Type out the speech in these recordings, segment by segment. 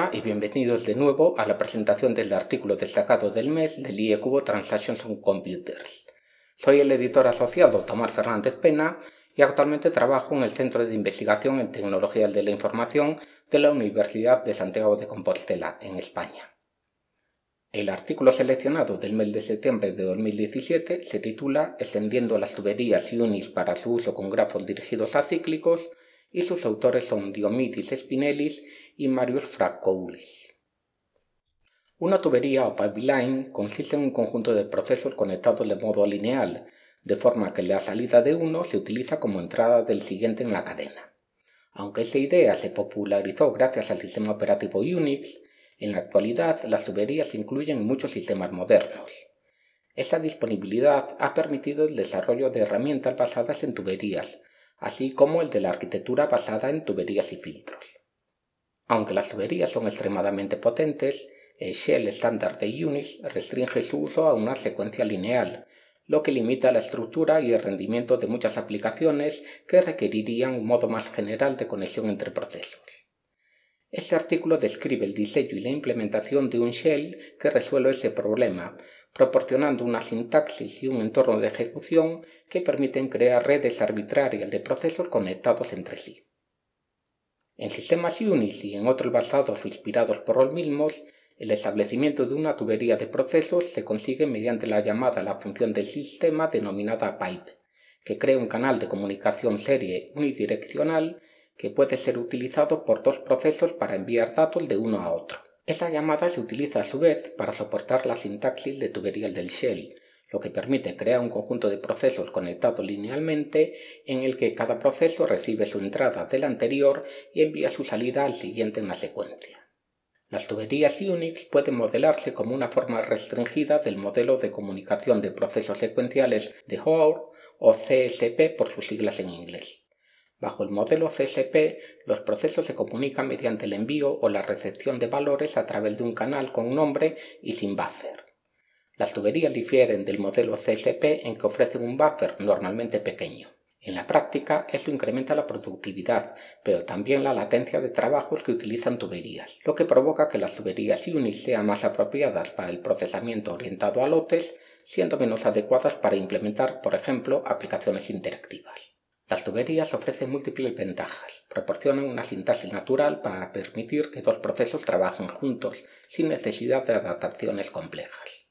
Hola y bienvenidos de nuevo a la presentación del artículo destacado del mes del IE Cubo Transactions on Computers. Soy el editor asociado Tomás Fernández Pena y actualmente trabajo en el Centro de Investigación en Tecnologías de la Información de la Universidad de Santiago de Compostela, en España. El artículo seleccionado del mes de septiembre de 2017 se titula Extendiendo las tuberías Unix para su uso con grafos dirigidos acíclicos y sus autores son Diomidis Spinellis y Marius Fracoulis. Una tubería o pipeline consiste en un conjunto de procesos conectados de modo lineal, de forma que la salida de uno se utiliza como entrada del siguiente en la cadena. Aunque esta idea se popularizó gracias al sistema operativo Unix, en la actualidad las tuberías se incluyen en muchos sistemas modernos. Esta disponibilidad ha permitido el desarrollo de herramientas basadas en tuberías, así como el de la arquitectura basada en tuberías y filtros. Aunque las tuberías son extremadamente potentes, el shell estándar de Unix restringe su uso a una secuencia lineal, lo que limita la estructura y el rendimiento de muchas aplicaciones que requerirían un modo más general de conexión entre procesos. Este artículo describe el diseño y la implementación de un shell que resuelve ese problema, proporcionando una sintaxis y un entorno de ejecución que permiten crear redes arbitrarias de procesos conectados entre sí. En sistemas Unix y en otros basados o inspirados por los mismos, el establecimiento de una tubería de procesos se consigue mediante la llamada a la función del sistema denominada pipe, que crea un canal de comunicación serie unidireccional que puede ser utilizado por dos procesos para enviar datos de uno a otro. Esa llamada se utiliza a su vez para soportar la sintaxis de tuberías del shell, lo que permite crear un conjunto de procesos conectados linealmente en el que cada proceso recibe su entrada del anterior y envía su salida al siguiente en la secuencia. Las tuberías Unix pueden modelarse como una forma restringida del modelo de comunicación de procesos secuenciales de Hoare o CSP por sus siglas en inglés. Bajo el modelo CSP, los procesos se comunican mediante el envío o la recepción de valores a través de un canal con nombre y sin buffer. Las tuberías difieren del modelo CSP en que ofrecen un buffer normalmente pequeño. En la práctica, esto incrementa la productividad, pero también la latencia de trabajos que utilizan tuberías, lo que provoca que las tuberías Unix sean más apropiadas para el procesamiento orientado a lotes, siendo menos adecuadas para implementar, por ejemplo, aplicaciones interactivas. Las tuberías ofrecen múltiples ventajas. Proporcionan una sintaxis natural para permitir que dos procesos trabajen juntos, sin necesidad de adaptaciones complejas.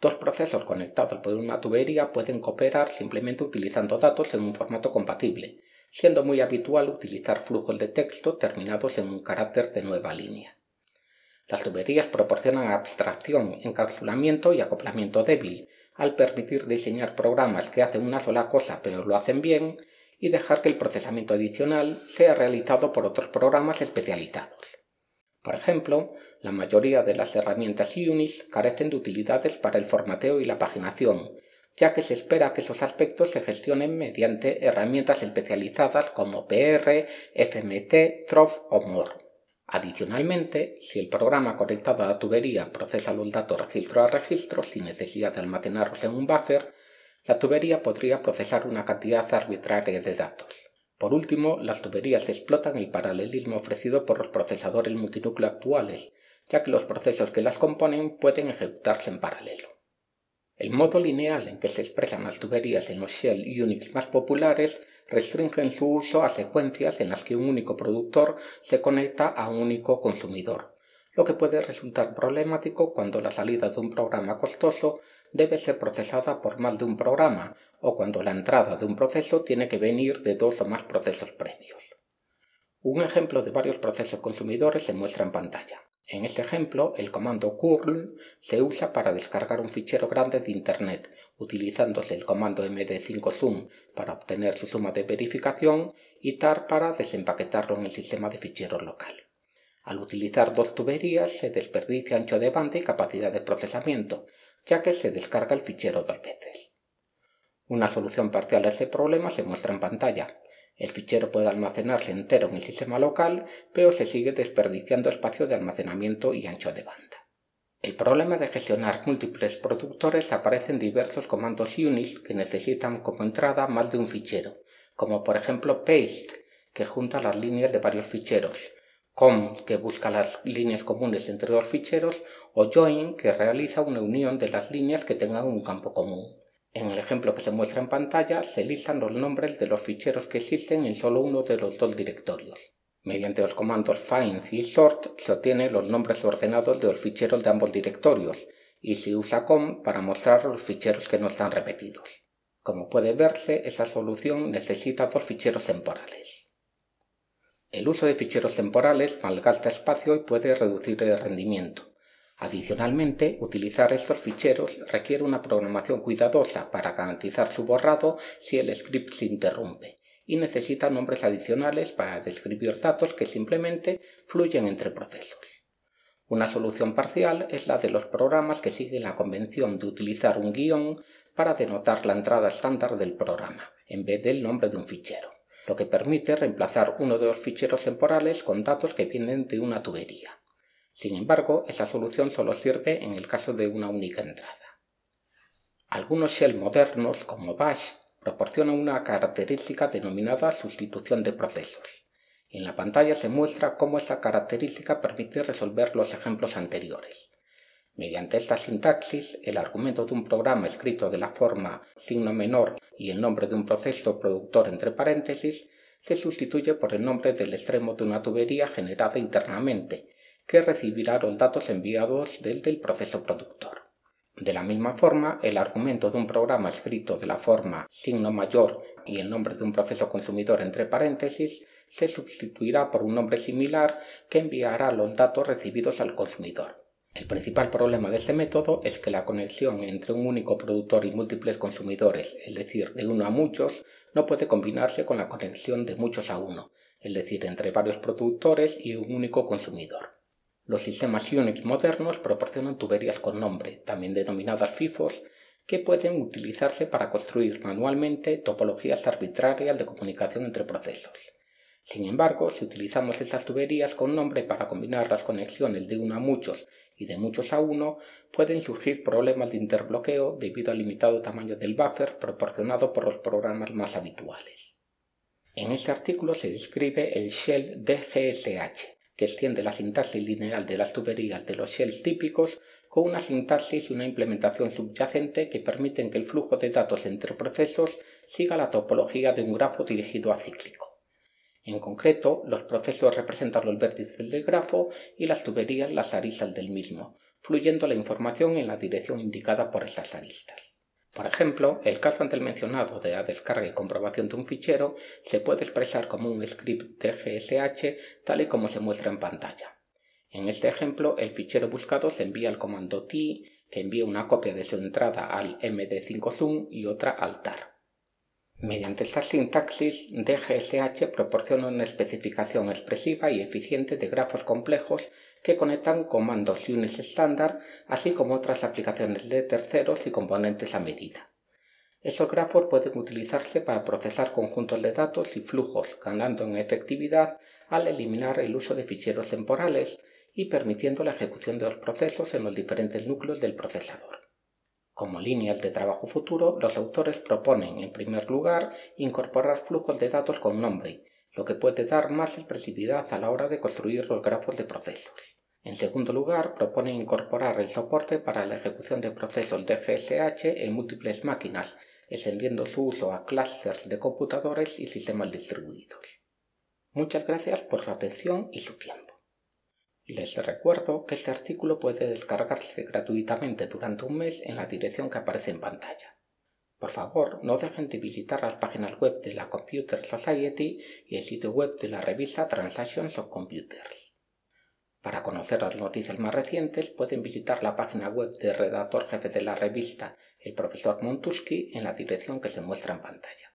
Dos procesos conectados por una tubería pueden cooperar simplemente utilizando datos en un formato compatible, siendo muy habitual utilizar flujos de texto terminados en un carácter de nueva línea. Las tuberías proporcionan abstracción, encapsulamiento y acoplamiento débil, al permitir diseñar programas que hacen una sola cosa pero lo hacen bien, y dejar que el procesamiento adicional sea realizado por otros programas especializados. Por ejemplo, la mayoría de las herramientas Unix carecen de utilidades para el formateo y la paginación, ya que se espera que esos aspectos se gestionen mediante herramientas especializadas como PR, FMT, Trof o More. Adicionalmente, si el programa conectado a la tubería procesa los datos registro a registro sin necesidad de almacenarlos en un buffer, la tubería podría procesar una cantidad arbitraria de datos. Por último, las tuberías explotan el paralelismo ofrecido por los procesadores multinúcleo actuales, ya que los procesos que las componen pueden ejecutarse en paralelo. El modo lineal en que se expresan las tuberías en los shell Unix más populares restringen su uso a secuencias en las que un único productor se conecta a un único consumidor, lo que puede resultar problemático cuando la salida de un programa costoso debe ser procesada por más de un programa o cuando la entrada de un proceso tiene que venir de dos o más procesos previos. Un ejemplo de varios procesos consumidores se muestra en pantalla. En este ejemplo, el comando curl se usa para descargar un fichero grande de Internet, utilizándose el comando md5zoom para obtener su suma de verificación y tar para desempaquetarlo en el sistema de ficheros local. Al utilizar dos tuberías se desperdicia ancho de banda y capacidad de procesamiento, ya que se descarga el fichero dos veces. Una solución parcial a este problema se muestra en pantalla. El fichero puede almacenarse entero en el sistema local, pero se sigue desperdiciando espacio de almacenamiento y ancho de banda. El problema de gestionar múltiples productores aparece en diversos comandos Unix que necesitan como entrada más de un fichero, como por ejemplo paste, que junta las líneas de varios ficheros, com, que busca las líneas comunes entre dos ficheros, o join, que realiza una unión de las líneas que tengan un campo común. En el ejemplo que se muestra en pantalla, se listan los nombres de los ficheros que existen en solo uno de los dos directorios. Mediante los comandos find y sort se obtienen los nombres ordenados de los ficheros de ambos directorios, y se usa com para mostrar los ficheros que no están repetidos. Como puede verse, esta solución necesita dos ficheros temporales. El uso de ficheros temporales malgasta espacio y puede reducir el rendimiento. Adicionalmente, utilizar estos ficheros requiere una programación cuidadosa para garantizar su borrado si el script se interrumpe, y necesita nombres adicionales para describir datos que simplemente fluyen entre procesos. Una solución parcial es la de los programas que siguen la convención de utilizar un guión para denotar la entrada estándar del programa, en vez del nombre de un fichero, lo que permite reemplazar uno de los ficheros temporales con datos que vienen de una tubería. Sin embargo, esa solución solo sirve en el caso de una única entrada. Algunos shell modernos, como Bash, proporcionan una característica denominada sustitución de procesos. En la pantalla se muestra cómo esta característica permite resolver los ejemplos anteriores. Mediante esta sintaxis, el argumento de un programa escrito de la forma signo menor y el nombre de un proceso productor entre paréntesis se sustituye por el nombre del extremo de una tubería generada internamente, que recibirá los datos enviados desde el proceso productor. De la misma forma, el argumento de un programa escrito de la forma signo mayor y el nombre de un proceso consumidor entre paréntesis se sustituirá por un nombre similar que enviará los datos recibidos al consumidor. El principal problema de este método es que la conexión entre un único productor y múltiples consumidores, es decir, de uno a muchos, no puede combinarse con la conexión de muchos a uno, es decir, entre varios productores y un único consumidor. Los sistemas Unix modernos proporcionan tuberías con nombre, también denominadas FIFOs, que pueden utilizarse para construir manualmente topologías arbitrarias de comunicación entre procesos. Sin embargo, si utilizamos estas tuberías con nombre para combinar las conexiones de uno a muchos y de muchos a uno, pueden surgir problemas de interbloqueo debido al limitado tamaño del buffer proporcionado por los programas más habituales. En este artículo se describe el shell DGSH, que extiende la sintaxis lineal de las tuberías de los shells típicos con una sintaxis y una implementación subyacente que permiten que el flujo de datos entre procesos siga la topología de un grafo dirigido acíclico. En concreto, los procesos representan los vértices del grafo y las tuberías las aristas del mismo, fluyendo la información en la dirección indicada por esas aristas. Por ejemplo, el caso antes mencionado de la descarga y comprobación de un fichero se puede expresar como un script DGSH tal y como se muestra en pantalla. En este ejemplo, el fichero buscado se envía al comando t, que envía una copia de su entrada al md5zoom y otra al tar. Mediante esta sintaxis, DGSH proporciona una especificación expresiva y eficiente de grafos complejos que conectan comandos Unix estándar, así como otras aplicaciones de terceros y componentes a medida. Esos grafos pueden utilizarse para procesar conjuntos de datos y flujos, ganando en efectividad al eliminar el uso de ficheros temporales y permitiendo la ejecución de los procesos en los diferentes núcleos del procesador. Como líneas de trabajo futuro, los autores proponen, en primer lugar, incorporar flujos de datos con nombre, lo que puede dar más expresividad a la hora de construir los grafos de procesos. En segundo lugar, proponen incorporar el soporte para la ejecución de procesos DGSH en múltiples máquinas, extendiendo su uso a clústeres de computadores y sistemas distribuidos. Muchas gracias por su atención y su tiempo. Les recuerdo que este artículo puede descargarse gratuitamente durante un mes en la dirección que aparece en pantalla. Por favor, no dejen de visitar las páginas web de la Computer Society y el sitio web de la revista Transactions of Computers. Para conocer las noticias más recientes, pueden visitar la página web del redactor jefe de la revista, el profesor Montusky, en la dirección que se muestra en pantalla.